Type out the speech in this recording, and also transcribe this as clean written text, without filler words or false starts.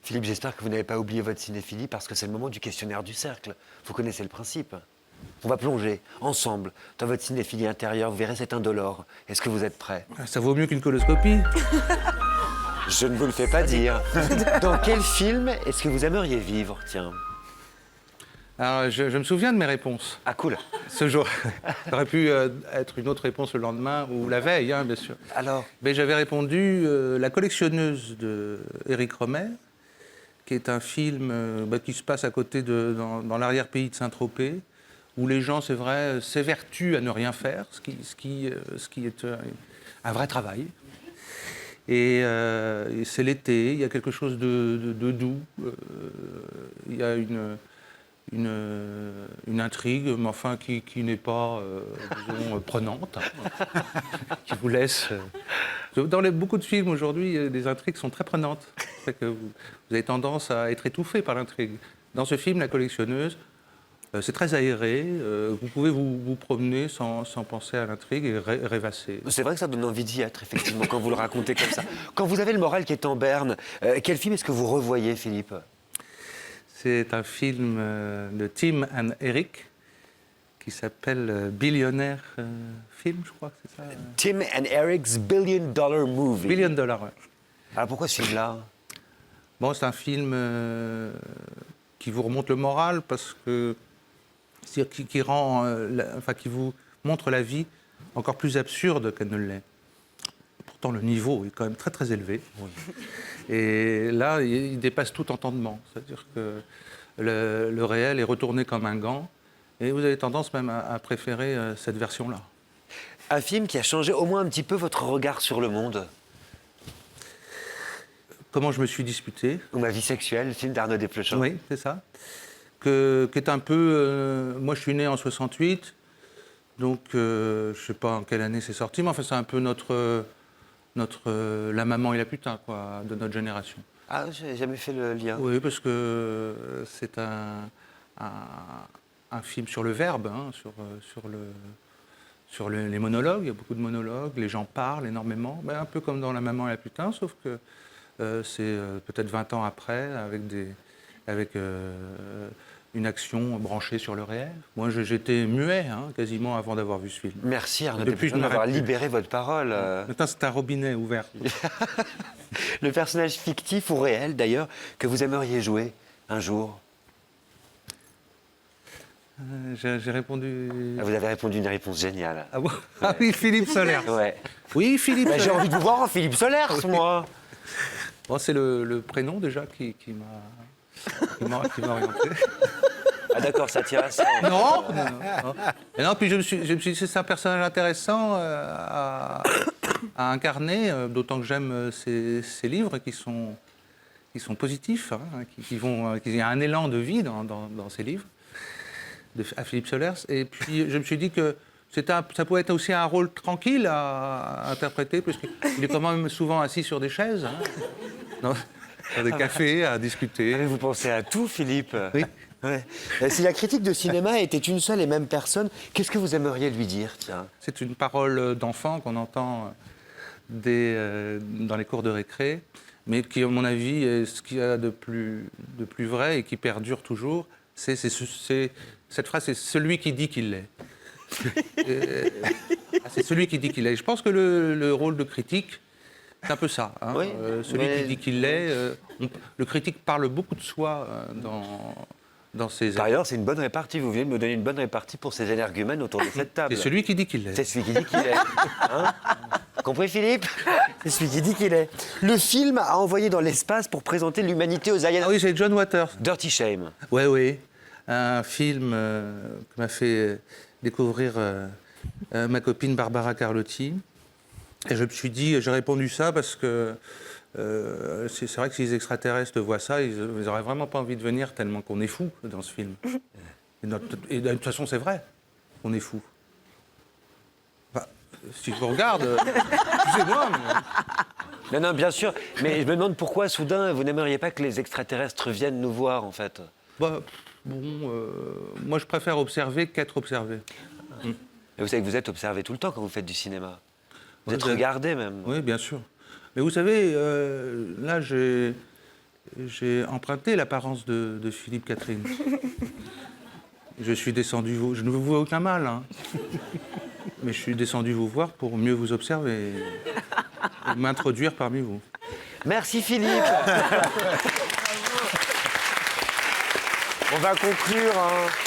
Philippe, j'espère que vous n'avez pas oublié votre cinéphilie parce que c'est le moment du questionnaire du cercle. Vous connaissez le principe. On va plonger ensemble dans votre cinéphilie intérieure. Vous verrez, c'est indolore. Est-ce que vous êtes prêts? Ça vaut mieux qu'une coloscopie. Je ne vous le fais pas dire. Dans quel film est-ce que vous aimeriez vivre? Tiens. Alors, je me souviens de mes réponses. Ah, cool. Ce jour, ça aurait pu être une autre réponse le lendemain ou la veille, hein, bien sûr. Alors, Mais j'avais répondu La collectionneuse de Éric Rohmer, qui est un film qui se passe à côté dans l'arrière-pays de Saint-Tropez, où les gens, c'est vrai, s'évertuent à ne rien faire, ce qui est un vrai travail. Et c'est l'été, il y a quelque chose de doux, il y a une intrigue, mais enfin qui n'est pas, disons, prenante, hein, qui vous laisse... Dans beaucoup de films aujourd'hui, les intrigues sont très prenantes. C'est que vous avez tendance à être étouffé par l'intrigue. Dans ce film, La collectionneuse, c'est très aéré, vous pouvez vous promener sans penser à l'intrigue et rêvasser. c'est vrai que ça donne envie d'y être, effectivement, quand vous le racontez comme ça. Quand vous avez le moral qui est en berne, quel film est-ce que vous revoyez, Philippe? C'est un film de Tim and Eric qui s'appelle Billionaire Film, je crois que c'est ça. Tim and Eric's Billion Dollar Movie. Billion Dollar, ouais. Alors pourquoi ce film-là? Bon, c'est un film qui vous remonte le moral parce que qui rend, qui vous montre la vie encore plus absurde qu'elle ne l'est. Pourtant, le niveau est quand même très très élevé. Oui. Et là, il dépasse tout entendement. C'est-à-dire que le réel est retourné comme un gant. Et vous avez tendance même à préférer cette version-là. Un film qui a changé au moins un petit peu votre regard sur le monde? Comment je me suis disputé. Ou Ma vie sexuelle, le film d'Arnaud Desplechin. Oui, c'est ça. Qui est un peu... moi, je suis né en 68, donc je ne sais pas en quelle année c'est sorti, mais enfin, c'est un peu la maman et la putain, quoi, de notre génération. Ah, j'ai jamais fait le lien. Oui, parce que c'est un film sur le verbe, hein, sur les monologues. Il y a beaucoup de monologues, les gens parlent énormément, un peu comme dans La maman et la putain, sauf que c'est peut-être 20 ans après, avec une action branchée sur le réel. Moi, j'étais muet, hein, quasiment, avant d'avoir vu ce film. Merci Arnaud Desplechin d'avoir libéré votre parole. Maintenant, c'est un robinet ouvert. Le personnage fictif ou réel, d'ailleurs, que vous aimeriez jouer un jour? J'ai répondu... Vous avez répondu une réponse géniale. Ah bon? Ah oui, Philippe Solers. Ouais. Oui, Philippe J'ai envie de vous voir en Philippe Solers, moi. Bon, c'est le prénom, déjà, qui m'a orienté. Ah d'accord, ça tient à ça. Non. Et non, puis je me suis dit, c'est un personnage intéressant à incarner, d'autant que j'aime ces livres qui sont positifs, hein, il y a un élan de vie dans ces livres, à Philippe Solers. Et puis je me suis dit que ça pouvait être aussi un rôle tranquille à interpréter, parce qu'il est quand même souvent assis sur des chaises, hein, dans des cafés, à discuter. Vous pensez à tout, Philippe. Oui. Ouais. Si la critique de cinéma était une seule et même personne, qu'est-ce que vous aimeriez lui dire, tiens? C'est une parole d'enfant qu'on entend dans les cours de récré, mais qui, à mon avis, est ce qu'il y a de plus vrai et qui perdure toujours. Cette phrase, c'est celui qui dit qu'il l'est. C'est celui qui dit qu'il est. Je pense que le rôle de critique, c'est un peu ça. Hein. Oui, celui qui dit qu'il l'est. Le critique parle beaucoup de soi dans ses... Par ailleurs, c'est une bonne répartie. Vous venez de me donner une bonne répartie pour ces énergumènes autour de cette table. C'est celui qui dit qu'il l'est. C'est celui qui dit qu'il est. Hein? Compris, Philippe? C'est celui qui dit qu'il est. Le film a envoyé dans l'espace pour présenter l'humanité aux aliens. Ah oui, c'est John Waters. Dirty Shame. Oui. Un film que m'a fait découvrir ma copine Barbara Carlotti. Et je me suis dit, j'ai répondu ça parce que c'est vrai que si les extraterrestres voient ça, ils n'auraient vraiment pas envie de venir tellement qu'on est fou dans ce film. Et de toute façon, c'est vrai, on est fou. Enfin, si je vous regarde, excusez-moi, mais... Non, bien sûr. Mais je me demande pourquoi, soudain, vous n'aimeriez pas que les extraterrestres viennent nous voir, en fait. Moi, je préfère observer qu'être observé. Et vous savez que vous êtes observé tout le temps quand vous faites du cinéma. Vous êtes regardé, même. Oui, bien sûr. Mais vous savez, là, j'ai emprunté l'apparence de Philippe Catherine. Je suis descendu, je ne vous vois aucun mal, hein. Mais je suis descendu vous voir pour mieux vous observer et m'introduire parmi vous. Merci Philippe. On va conclure. Hein.